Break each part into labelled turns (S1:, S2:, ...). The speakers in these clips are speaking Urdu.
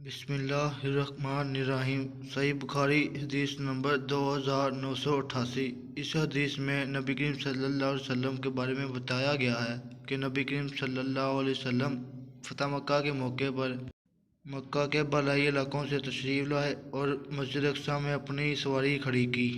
S1: بسم اللہ الرحمن الرحیم۔ صحیح بخاری حدیث نمبر 2988۔ اس حدیث میں نبی کریم صلی اللہ علیہ وسلم کے بارے میں بتایا گیا ہے کہ نبی کریم صلی اللہ علیہ وسلم فتح مکہ کے موقع پر مکہ کے بالائی علاقوں سے تشریف لائے اور مسجد اقصی میں اپنی سواری کھڑی کی۔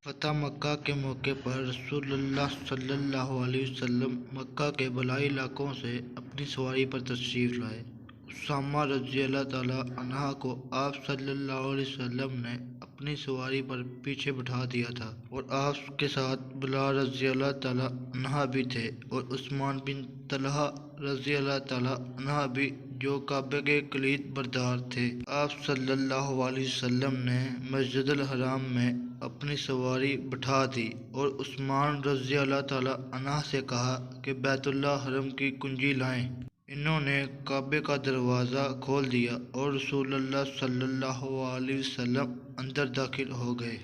S1: فتح مکہ کے موقع پر رسول اللہ صلی اللہ علیہ وسلم مکہ کے بالائی علاقوں سے اپنی سواری پر تشریف لائے۔ اسامہ رضی اللہ تعالیٰ عنہ کو آپ صلی اللہ علیہ وسلم نے اپنی سواری پر پیچھے بٹھا دیا تھا اور آپ کے ساتھ بلال رضی اللہ تعالیٰ عنہ بھی تھے اور عثمان بن طلحہ رضی اللہ تعالیٰ عنہ بھی، جو کعبے کے کلید بردار تھے۔ آپ صلی اللہ علیہ وسلم نے مسجد الحرام میں اپنی سواری بٹھا دی اور عثمان رضی اللہ تعالیٰ عنہ سے کہا کہ بیت اللہ حرم کی کنجی لائیں۔ انہوں نے کعبے کا دروازہ کھول دیا اور رسول اللہ صلی اللہ علیہ وسلم اندر داخل ہو گئے۔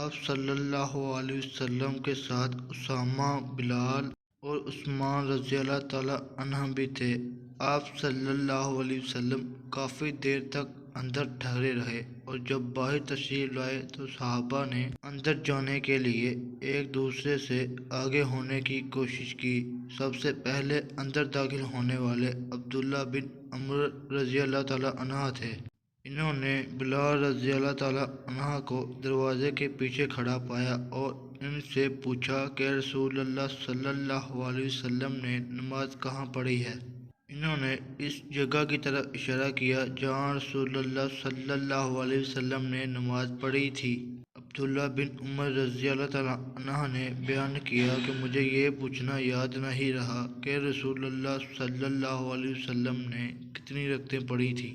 S1: آپ صلی اللہ علیہ وسلم کے ساتھ اسامہ، بلال اور عثمان رضی اللہ تعالیٰ عنہ بھی تھے۔ آپ صلی اللہ علیہ وسلم کافی دیر تک اندر ٹھہرے رہے اور جب باہر تشریف لائے تو صحابہ نے اندر جانے کے لیے ایک دوسرے سے آگے ہونے کی کوشش کی۔ سب سے پہلے اندر داخل ہونے والے عبداللہ بن عمر رضی اللہ تعالیٰ عنہ تھے۔ انہوں نے بلال رضی اللہ تعالیٰ عنہ کو دروازے کے پیچھے کھڑا پایا اور ان سے پوچھا کہ رسول اللہ صلی اللہ علیہ وسلم نے نماز کہاں پڑھی ہے۔ انہوں نے اس جگہ کی طرف اشارہ کیا جہاں رسول اللہ صلی اللہ علیہ وسلم نے نماز پڑھی تھی۔ عبداللہ بن عمر رضی اللہ تعالیٰ عنہ نے بیان کیا کہ مجھے یہ پوچھنا یاد نہیں رہا کہ رسول اللہ صلی اللہ علیہ وسلم نے کتنی رکعتیں پڑھی تھیں۔